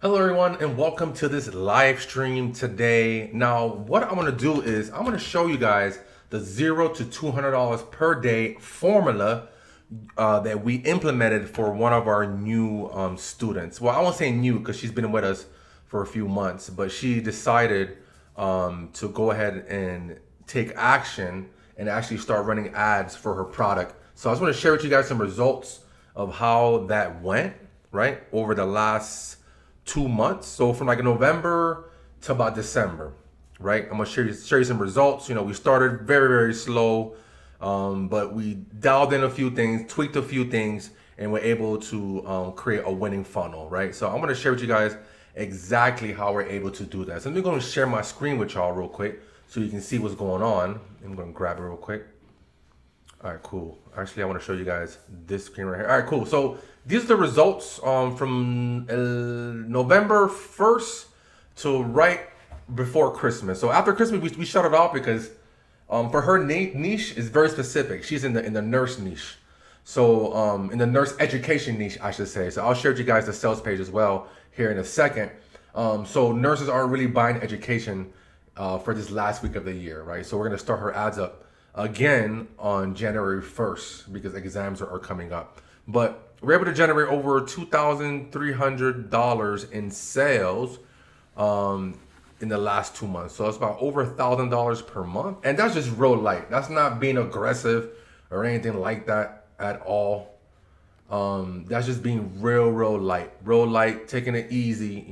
Hello everyone and welcome to this live stream today. Now what I'm going to do is I'm going to show you guys the $0 to $200 per day formula that we implemented for one of our new students. Well, I won't say new because she's been with us for a few months, but she decided to go ahead and take action and actually start running ads for her product. So I just want to share with you guys some results of how that went, right, over the last 2 months. So from like November to about December, right? I'm gonna share you some results. We started very, very slow, but we dialed in a few things, tweaked a few things, and we're able to create a winning funnel, right? So I'm gonna share with you guys exactly how we're able to do that. So I'm gonna share my screen with y'all real quick so you can see what's going on. I'm gonna grab it real quick. All right, cool. Actually, I want to show you guys this screen right here. All right, cool. So these are the results from November 1st to right before Christmas. So after Christmas, we shut it off because for her niche is very specific. She's in the nurse niche. So in the nurse education niche, I should say. So I'll share with you guys the sales page as well here in a second. So nurses aren't really buying education for this last week of the year, right? So we're going to start her ads up again on January 1st because exams are coming up. But we're able to generate over $2,300 in sales in the last 2 months. So it's about over $1,000 per month. And that's just real light. That's not being aggressive or anything like that at all. That's just being real light, taking it easy,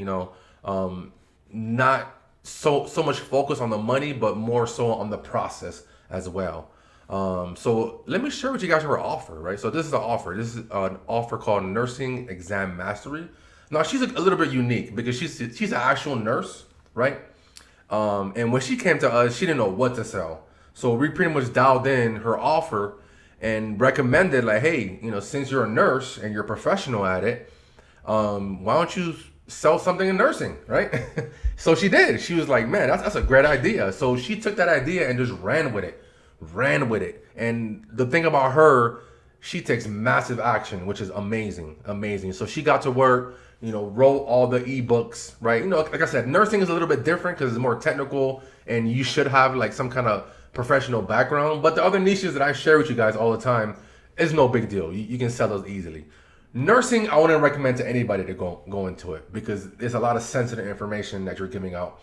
not so much focus on the money, but more so on the process as well. So let me share with you guys our offer, right? So this is an offer. This is an offer called Nursing Exam Mastery. Now she's a little bit unique because she's an actual nurse, right? And when she came to us, she didn't know what to sell. So we pretty much dialed in her offer and recommended like, hey, since you're a nurse and you're a professional at it, why don't you sell something in nursing, right? So she did. She was like, man, that's a great idea. So she took that idea and just ran with it. And the thing about her, she takes massive action, which is amazing. So she got to work, wrote all the ebooks, right? Like I said, nursing is a little bit different because it's more technical and you should have like some kind of professional background. But the other niches that I share with you guys all the time is no big deal. You can sell those easily. Nursing, I wouldn't recommend to anybody to go into it because there's a lot of sensitive information that you're giving out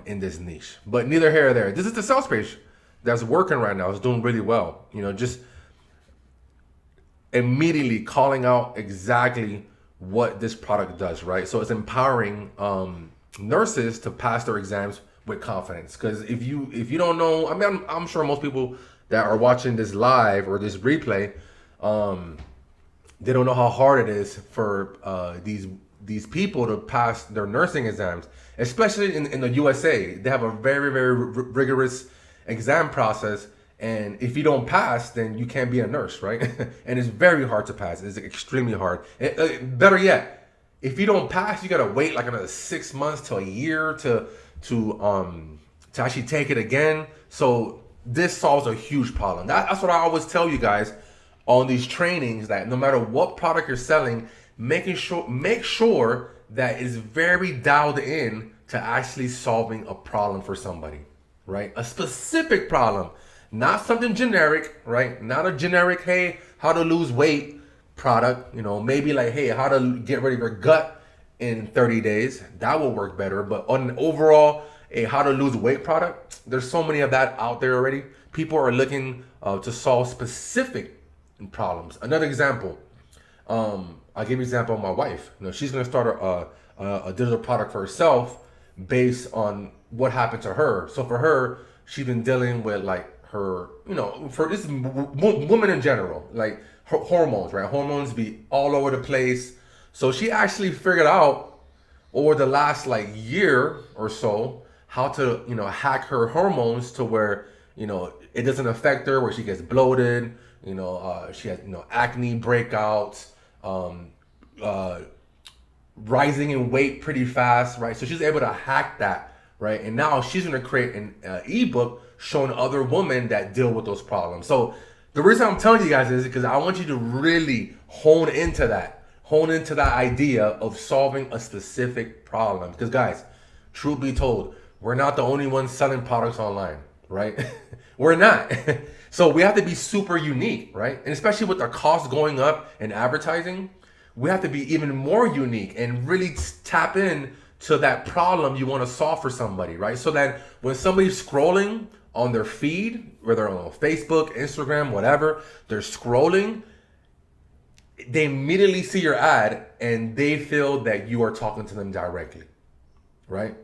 in this niche. But neither here or there. This is the sales page that's working right now. It's doing really well. Just immediately calling out exactly what this product does, right? So it's empowering nurses to pass their exams with confidence. Because if you don't know, I mean, I'm sure most people that are watching this live or this replay, they don't know how hard it is for these people to pass their nursing exams, especially in the USA. They have a very rigorous exam process, and if you don't pass, then you can't be a nurse, right? And it's very hard to pass. It's extremely hard. Better yet, if you don't pass, you gotta wait like another 6 months to a year to actually take it again. So this solves a huge problem. That's what I always tell you guys on these trainings, that no matter what product you're selling, make sure that it's very dialed in to actually solving a problem for somebody, right? A specific problem, not something generic, right? Not a generic, hey, how to lose weight product, maybe like, hey, how to get rid of your gut in 30 days. That will work better. But on an overall, a how to lose weight product, there's so many of that out there already. People are looking to solve specific problems. Another example, I'll give you an example of my wife. She's going to start a digital product for herself based on what happened to her. So for her, she's been dealing with like her, for this woman in general, like her hormones, right? Hormones be all over the place. So she actually figured out over the last like year or so how to, hack her hormones to where, it doesn't affect her, where she gets bloated. She has, acne breakouts, rising in weight pretty fast, right? So she's able to hack that, right? And now she's going to create an ebook showing other women that deal with those problems. So the reason I'm telling you guys is because I want you to really hone into that, hone into that idea of solving a specific problem. Because guys, truth be told, we're not the only ones selling products online, right? We're not. So we have to be super unique, right? And especially with the cost going up in advertising, we have to be even more unique and really tap in to that problem you want to solve for somebody, right? So that when somebody's scrolling on their feed, whether on Facebook, Instagram, whatever, they're scrolling, they immediately see your ad and they feel that you are talking to them directly, right?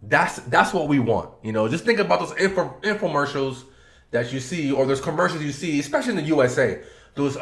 That's what we want. Just think about those infomercials that you see, or those commercials you see, especially in the USA. Those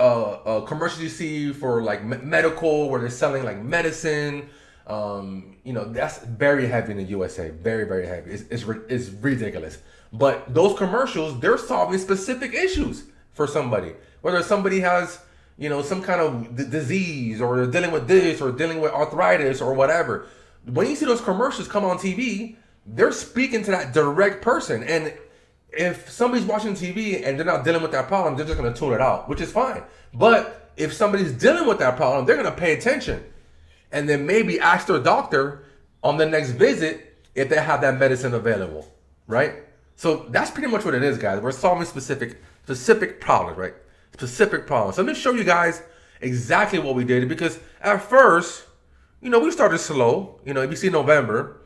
commercials you see for like medical, where they're selling like medicine. That's very heavy in the USA. Very, very heavy. It's ridiculous. But those commercials, they're solving specific issues for somebody. Whether somebody has, some kind of disease, or they're dealing with this, or dealing with arthritis, or whatever. When you see those commercials come on TV, they're speaking to that direct person. And if somebody's watching TV and they're not dealing with that problem, they're just going to tune it out, which is fine. But if somebody's dealing with that problem, they're going to pay attention. And then maybe ask their doctor on the next visit if they have that medicine available, right? So that's pretty much what it is, guys. We're solving specific problems, right? Specific problems. So let me show you guys exactly what we did, because at first, we started slow. If you see November,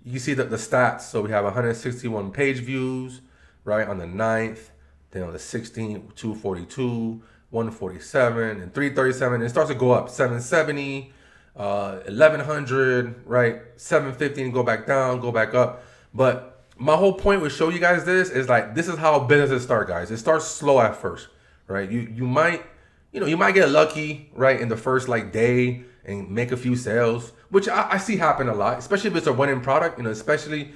you see the stats. So we have 161 page views, right, on the 9th. Then on the 16th, 242, 147, and 337. It starts to go up, 770, 1100, right, 750, and go back down, go back up. But my whole point with show you guys this is like, this is how businesses start, guys. It starts slow at first, right? You might get lucky, right, in the first like day and make a few sales, which I see happen a lot, especially if it's a winning product. Especially,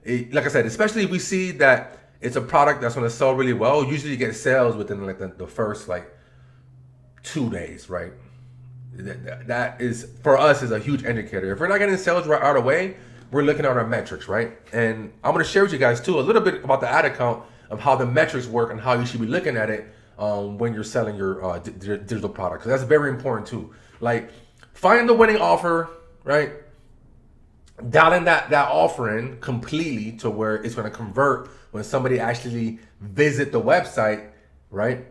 like I said, especially if we see that it's a product that's going to sell really well. Usually you get sales within like the first like 2 days, right? That is, for us, is a huge indicator. If we're not getting sales right out of the way, we're looking at our metrics, right? And I'm going to share with you guys too a little bit about the ad account, of how the metrics work and how you should be looking at it when you're selling your digital product. Because that's very important too. Like, find the winning offer, right? Dialing that offer in completely to where it's going to convert when somebody actually visit the website, right?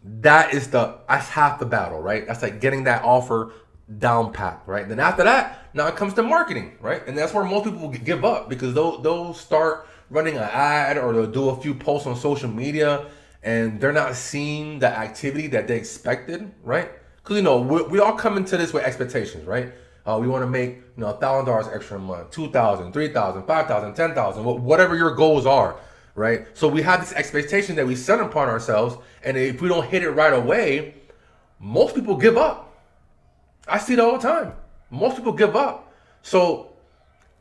That's half the battle, right? That's like getting that offer down pat, right? Then after that, now it comes to marketing, right? And that's where most people give up, because they'll start running an ad, or they'll do a few posts on social media, and they're not seeing the activity that they expected, right? Because we all come into this with expectations, right? We want to make $1,000 extra a month, $2,000, $3,000, $5,000, $10,000, whatever your goals are, right? So we have this expectation that we set upon ourselves, and if we don't hit it right away, most people give up. I see it all the time. Most people give up. So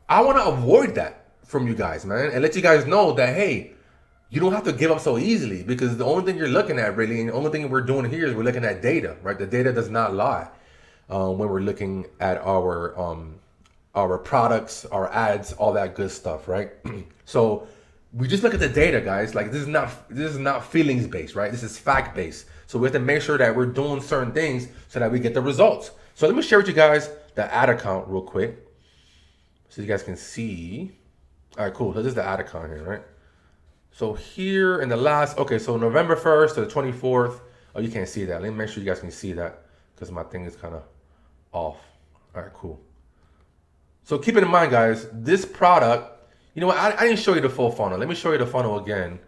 I want to avoid that from you guys, man, and let you guys know that, hey, you don't have to give up so easily, because the only thing you're looking at really, and the only thing we're doing here is we're looking at data, right? The data does not lie when we're looking at our products, our ads, all that good stuff, right? So we just look at the data, guys. Like, this is not feelings based, right? This is fact based. So we have to make sure that we're doing certain things so that we get the results. So let me share with you guys the ad account real quick, so you guys can see. All right, cool. So this is the ad account here, right? So here in the last, so November 1st to the 24th. Oh, you can't see that. Let me make sure you guys can see that, because my thing is kind of off. All right, cool. So keep it in mind, guys, this product, you know what? I didn't show you the full funnel. Let me show you the funnel again,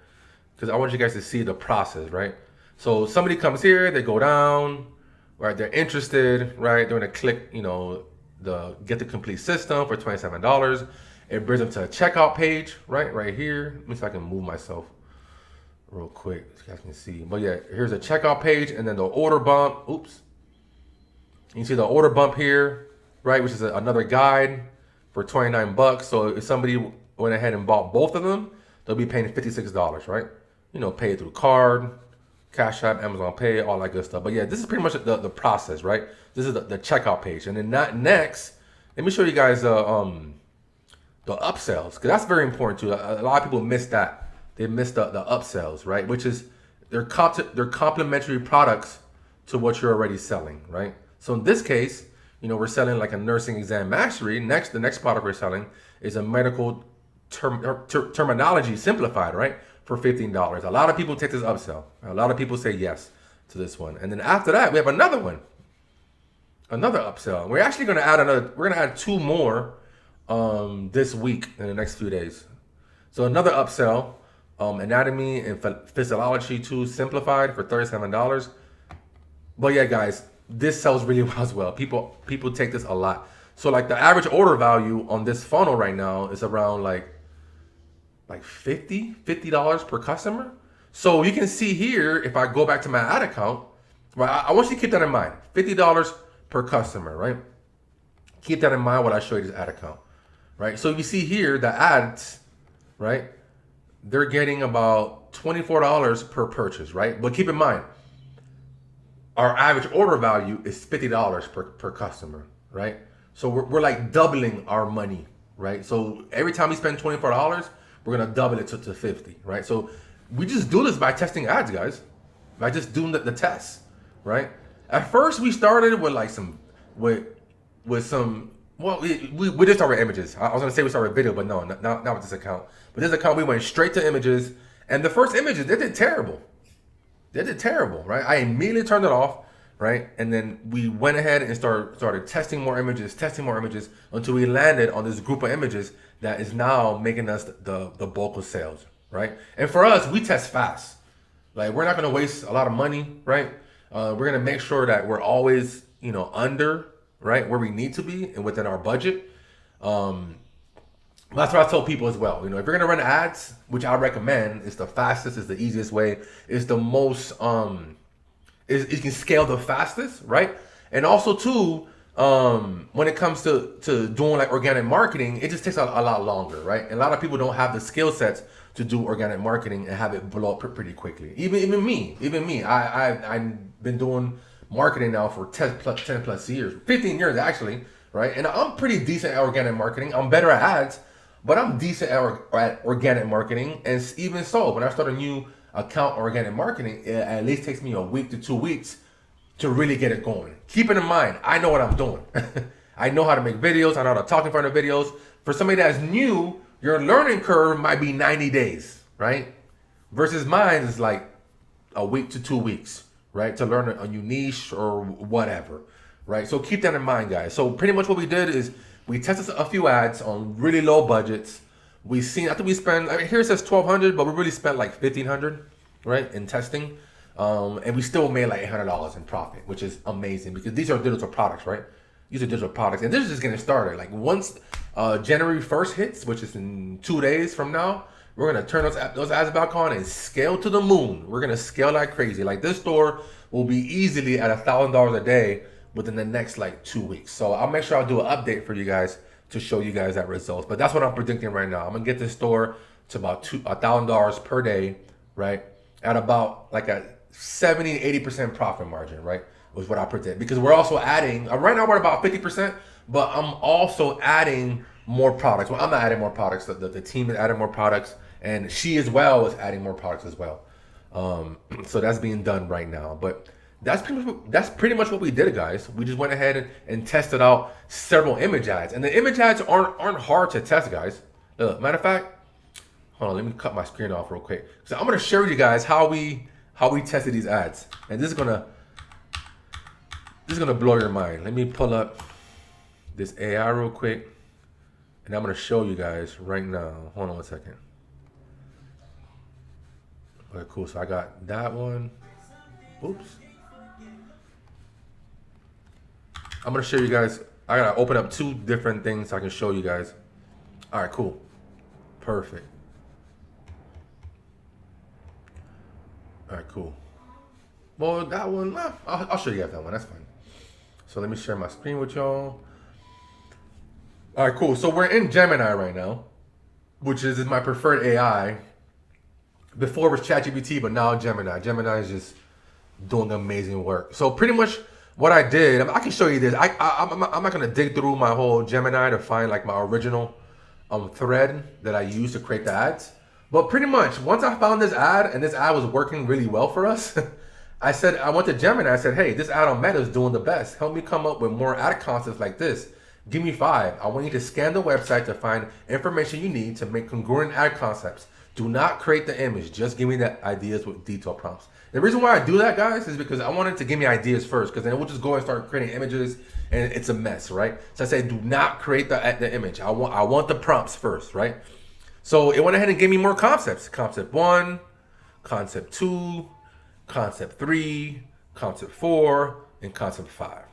because I want you guys to see the process, right? So somebody comes here, they go down, right? They're interested, right? They're going to click, the get the complete system for $27. It brings them to a checkout page, right here. Let me see if I can move myself real quick so you guys can see. But yeah, here's a checkout page, and then the order bump. Oops. You can see the order bump here, right? Which is another guide for $29. So if somebody went ahead and bought both of them, they'll be paying $56, right? Pay it through card, Cash App, Amazon Pay, all that good stuff. But yeah, this is pretty much the process, right? This is the checkout page. And then next, let me show you guys the upsells, because that's very important too. A lot of people miss that. They miss the upsells, right? Which is they're complementary products to what you're already selling, right? So in this case, we're selling like a nursing exam mastery. The next product we're selling is a medical terminology simplified, right? For $15. A lot of people take this upsell. A lot of people say yes to this one. And then after that, we have another one. Another upsell. We're actually going to add we're going to add 2 more this week in the next few days. So another upsell, anatomy and physiology 2 simplified for $37. But yeah, guys, this sells really well as well. People take this a lot. So like the average order value on this funnel right now is around like $50 per customer. So you can see here, if I go back to my ad account, right, I want you to keep that in mind. $50 per customer, right? Keep that in mind when I show you this ad account, right? So you see here the ads, right? They're getting about $24 per purchase, right? But keep in mind, our average order value is $50 per customer, right? So we're like doubling our money, right? So every time we spend $24, we're gonna double it to 50, right? So we just do this by testing ads, guys, by just doing the tests, right? At first we started with like we just started with images. I was gonna say we started with video, but no, not with this account. But this account, we went straight to images, and the first images, they did terrible. They did terrible, right? I immediately turned it off, right? And then we went ahead and started testing more images until we landed on this group of images that is now making us the bulk of sales, right? And for us, we test fast. Like, we're not gonna waste a lot of money, right? We're gonna make sure that we're always, under, right, where we need to be and within our budget. That's what I tell people as well. If you're gonna run ads, which I recommend, it's the fastest, it's the easiest way, it's the most, you can scale the fastest, right? And also too, when it comes to doing like organic marketing, it just takes a lot longer, right? And a lot of people don't have the skill sets to do organic marketing and have it blow up pretty quickly. Even me, I've been doing marketing now for 10 plus years, 15 years actually, right? And I'm pretty decent at organic marketing. I'm better at ads, but I'm decent at organic marketing. And even so, when I start a new account organic marketing, it at least takes me a week to 2 weeks to really get it going. Keep it in mind, I know what I'm doing. I know how to make videos. I know how to talk in front of videos. For somebody that's new, your learning curve might be 90 days, right? Versus mine is like a week to 2 weeks, right? To learn a new niche or whatever, right? So keep that in mind, guys. So pretty much what we did is we tested a few ads on really low budgets. I think we spent, here it says $1,200, but we really spent like $1,500, right, in testing. And we still made like $800 in profit, which is amazing because these are digital products, right? These are digital products. And this is just getting started. Like once January 1st hits, which is in 2 days from now, we're going to turn those ads back on and scale to the moon. We're going to scale like crazy. Like this store will be easily at $1,000 a day within the next like 2 weeks. So I'll make sure I'll do an update for you guys to show you guys that results. But that's what I'm predicting right now. I'm gonna get this store to about $1,000 per day, right? At about like a 70-80% profit margin, right? Was what I predict. Because we're also adding, right now we're about 50%, but I'm also adding more products. Well, I'm not adding more products. The team is adding more products, and she as well is adding more products as well. So that's being done right now. But that's pretty much what we did, guys. We just went ahead and tested out several image ads, and the image ads aren't hard to test, guys. Matter of fact, hold on, let me cut my screen off real quick. So I'm gonna show you guys how we tested these ads, and this is gonna blow your mind. Let me pull up this AI real quick, and I'm gonna show you guys right now. Hold on one second. Okay, cool. So I got that one. Oops. I'm gonna show you guys. I gotta open up 2 different things so I can show you guys. All right, cool, perfect. All right, cool. Well, that one, I'll show you guys that one. That's fine. So let me share my screen with y'all. All right, cool. So we're in Gemini right now, which is my preferred AI. Before it was ChatGPT, but now Gemini. Gemini is just doing amazing work. So pretty much what I did, I can show you this. I'm not gonna dig through my whole Gemini to find like my original thread that I used to create the ads. But pretty much once I found this ad and this ad was working really well for us, I said, I went to Gemini. I said, hey, this ad on Meta is doing the best. Help me come up with more ad concepts like this. Give me 5. I want you to scan the website to find information you need to make congruent ad concepts. Do not create the image. Just give me the ideas with detailed prompts. The reason why I do that, guys, is because I wanted to give me ideas first, because then we'll just go and start creating images, and it's a mess, right? So I say, do not create the image. I want the prompts first, right? So it went ahead and gave me more concepts. Concept 1, concept 2, concept 3, concept 4, and concept 5,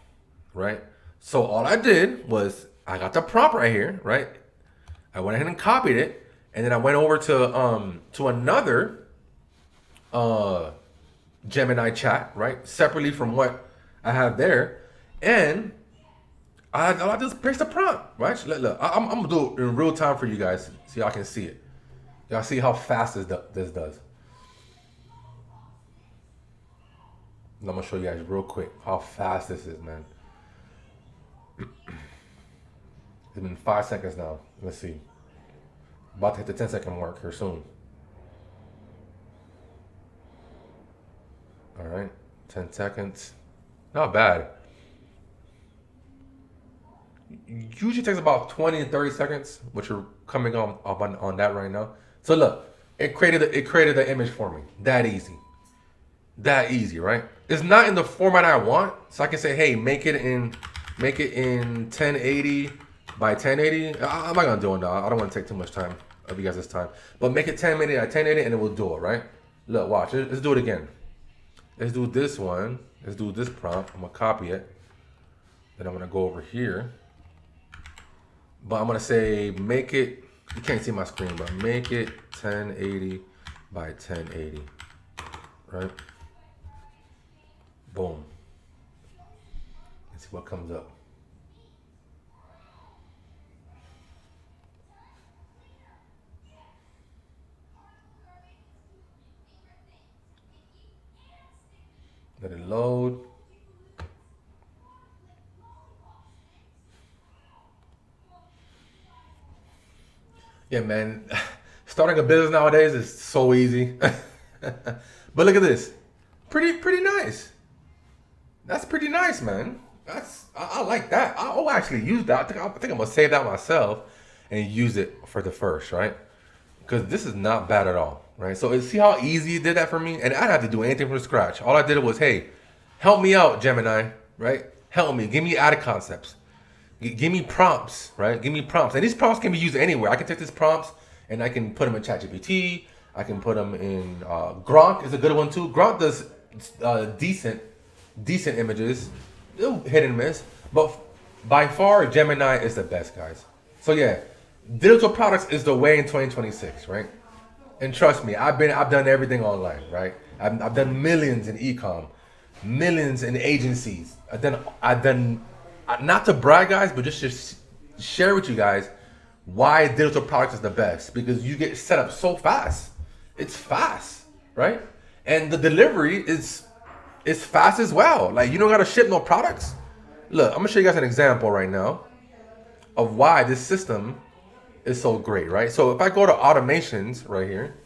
right? So all I did was I got the prompt right here, right? I went ahead and copied it, and then I went over to another Gemini chat, right? Separately from what I have there, and I just press the prompt, right? Look, I'm gonna do it in real time for you guys, so y'all can see it. Y'all see how fast this does. And I'm gonna show you guys real quick how fast this is, man. It's been 5 seconds now. Let's see. About to hit the 10-second mark here soon. All right, 10 seconds. Not bad. Usually takes about 20 and 30 seconds, which are coming on that right now. So look, it created the image for me. That easy. That easy, right? It's not in the format I want, so I can say, hey, make it in 1080 by 1080. I'm not gonna do it now. I don't want to take too much time of you guys' time, but make it 1080 by 1080, and it will do it, right? Look, watch. Let's do it again. Let's do this one. Let's do this prompt. I'm gonna copy it. Then I'm gonna go over here. But I'm gonna say make it. You can't see my screen, but make it 1080 by 1080. Right? Boom. Let's see what comes up. Let it load. Yeah, man. Starting a business nowadays is so easy. But look at this. Pretty nice. That's pretty nice, man. I like that. I'll actually use that. I think I'm gonna save that myself and use it for the first, right? Because this is not bad at all, right? So see how easy it did that for me? And I didn't have to do anything from scratch. All I did was, hey, help me out, Gemini, right? Help me. Give me ad concepts. Give me prompts, right? Give me prompts. And these prompts can be used anywhere. I can take these prompts and I can put them in ChatGPT. I can put them in Gronk is a good one too. Gronk does decent images. Hit and miss. But by far, Gemini is the best, guys. So yeah, digital products is the way in 2026, right? And trust me, I've done everything online, right? I've done millions in e-com, millions in agencies. I've done not to brag, guys, but just to share with you guys why digital products is the best, because you get set up so fast. It's fast, right? And the delivery is fast as well. Like, you don't gotta ship no products. Look, I'm gonna show you guys an example right now of why this system is so great, right? So if I go to automations right here,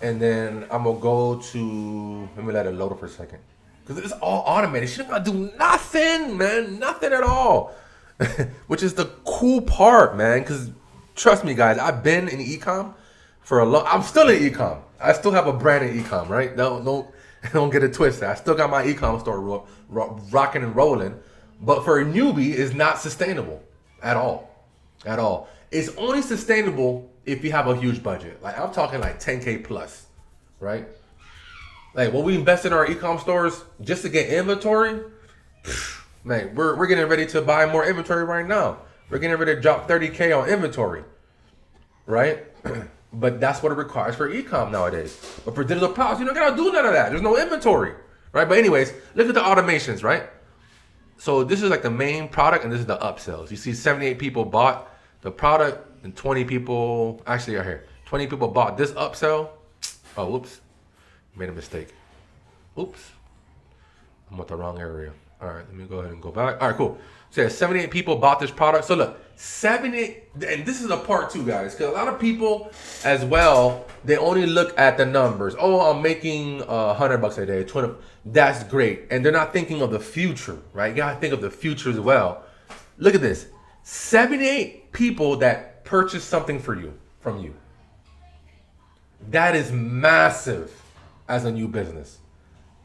and then I'm gonna go to, let me let it load for a second, because it's all automated. You don't gotta do nothing, man, nothing at all. Which is the cool part, man, because trust me, guys, I've been in e-com for a long. I'm still in e-com. I still have a brand in e-com, right? Don't get it twisted. I still got my e-com store rocking and rolling, but for a newbie, it's not sustainable at all. At all. It's only sustainable if you have a huge budget. Like, I'm talking like 10K plus, right? Like, what we invest in our e-com stores just to get inventory, man, we're getting ready to buy more inventory right now. We're getting ready to drop 30K on inventory, right? But that's what it requires for e-com nowadays. But for digital products, you don't gotta do none of that. There's no inventory, right? But anyways, look at the automations, right? So this is like the main product, and this is the upsells. You see 78 people bought the product, and 20 people, actually right here, 20 people bought this upsell. Oh, whoops, made a mistake. Oops, I'm with the wrong area. All right, let me go ahead and go back. All right, cool. So yeah, 78 people bought this product. So look, 78, and this is a part two, guys, because a lot of people as well, they only look at the numbers. Oh, I'm making $100 a day, 20. That's great, and they're not thinking of the future, right? You gotta think of the future as well. Look at this, 78 people that purchased something from you. That is massive as a new business.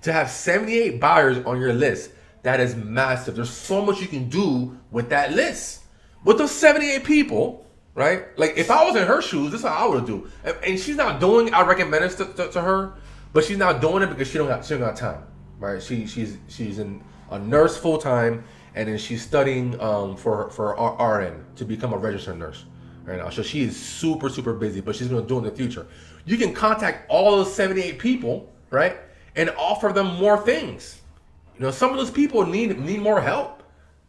To have 78 buyers on your list, that is massive. There's so much you can do with that list. With those 78 people, right? Like if I was in her shoes, this is how I would do. And she's not doing, I recommend it to her, but she's not doing it because she don't got time, right? She's in a nurse full time, and then she's studying for RN to become a registered nurse right now. So she is super, super busy, but she's gonna do it in the future. You can contact all those 78 people, right? And offer them more things. You know, some of those people need more help,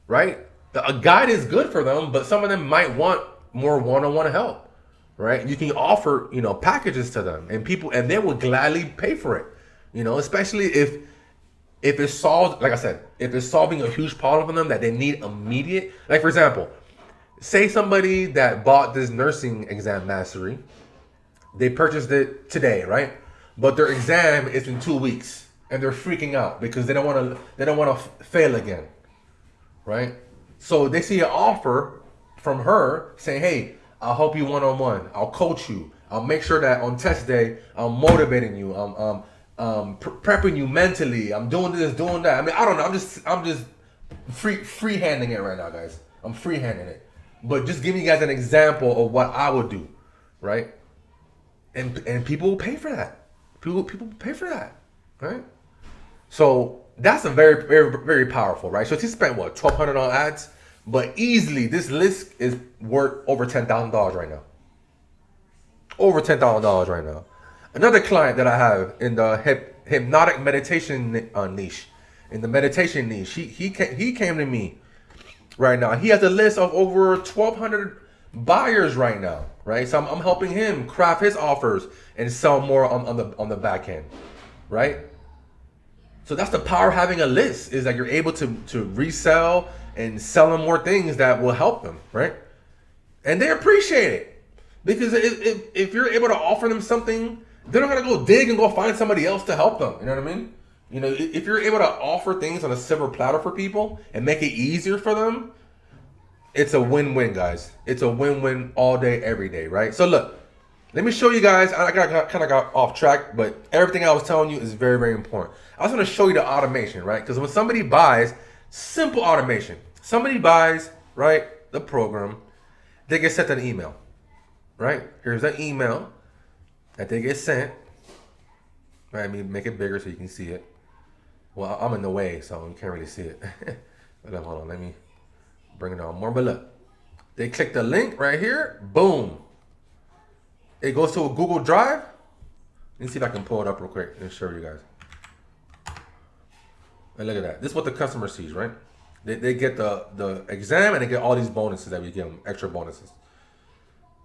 right? A guide is good for them, but some of them might want more one-on-one help, right? You can offer, you know, packages to them, and they will gladly pay for it. You know, especially if it solves, like I said, if it's solving a huge problem for them that they need immediate. Like for example, say somebody that bought this nursing exam mastery, they purchased it today, right? But their exam is in 2 weeks. And they're freaking out because they don't want to fail again, right? So they see an offer from her saying, "Hey, I'll help you one-on-one. I'll coach you. I'll make sure that on test day I'm motivating you. I'm prepping you mentally. I'm doing this, doing that. I mean, I don't know. I'm just freehanding it right now, guys. I'm freehanding it, but just giving you guys an example of what I would do, right? And people will pay for that. People pay for that, right? So that's a very, very, very powerful, right? So she spent what, $1,200 on ads, but easily this list is worth over $10,000 right now. Over $10,000 right now. Another client that I have in the hypnotic meditation niche, in the meditation niche, he came to me right now. He has a list of over 1,200 buyers right now, right? So I'm helping him craft his offers and sell more on the back end, right? So that's the power of having a list, is that you're able to resell and sell them more things that will help them, right? And they appreciate it, because if you're able to offer them something, they're not gonna go dig and go find somebody else to help them. You know what I mean? You know, if you're able to offer things on a silver platter for people and make it easier for them, it's a win-win, guys. It's a win-win all day, every day, right? So look, let me show you guys. I kind of got off track, but everything I was telling you is very, very important. I was going to show you the automation, right? Because when somebody buys, simple automation. Somebody buys, right, the program, they get sent an email, right? Here's an email that they get sent. Right, let me make it bigger so you can see it. Well, I'm in the way, so you can't really see it. But hold on, let me bring it on more. But look, they click the link right here. Boom. It goes to a Google Drive. Let me see if I can pull it up real quick and show you guys. And look at that. This is what the customer sees, right? They get the exam, and they get all these bonuses that we give them, extra bonuses.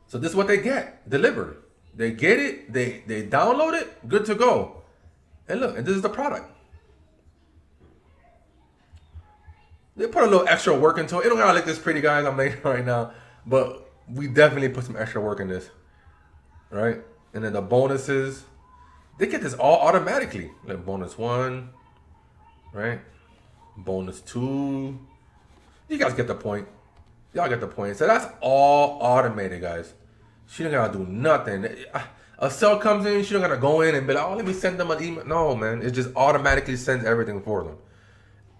So this is what they get delivered. They get it, they download it, good to go. And look, and this is the product. They put a little extra work into it. It don't gotta look this pretty, guys, I'm making right now, but we definitely put some extra work in this, right? And then the bonuses, they get this all automatically. Like bonus 1, right? Bonus 2. You guys get the point. Y'all get the point. So that's all automated, guys. She don't gotta do nothing. A sale comes in, she don't gotta go in and be like, oh, let me send them an email. No, man, it just automatically sends everything for them.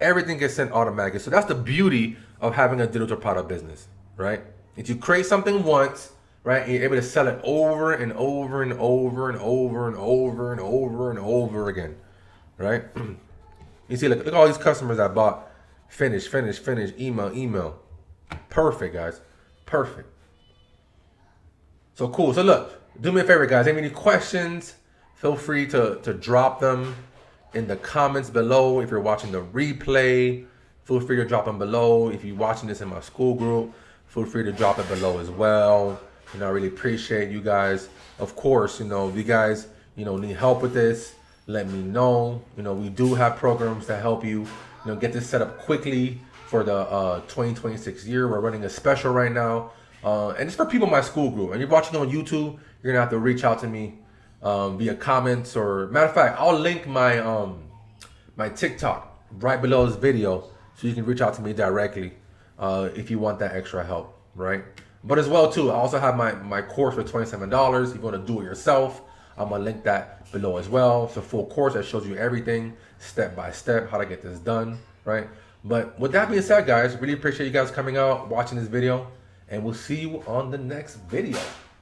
Everything gets sent automatically. So that's the beauty of having a digital product business, right? If you create something once, right, and you're able to sell it over and over and over and over and over and over and over again, right? You see, look at all these customers that bought finish, email. Perfect, guys. Perfect. So cool. So look, do me a favor, guys. If you have any questions, feel free to drop them in the comments below. If you're watching the replay, feel free to drop them below. If you're watching this in my Skool group, feel free to drop it below as well. You know, I really appreciate you guys. Of course, you know, if you guys, you know, need help with this, let me know. You know, we do have programs to help you get this set up quickly for the 2026 year. We're running a special right now, and it's for people in my Skool group. And you're watching on YouTube, you're gonna have to reach out to me via comments, or matter of fact, I'll link my TikTok right below this video, so you can reach out to me directly if you want that extra help, right? But as well too, I also have my course for $27. If you want to do it yourself, I'm gonna link that below as well. It's a full course that shows you everything step by step, how to get this done, right? But with that being said, guys, really appreciate you guys coming out, watching this video, and we'll see you on the next video.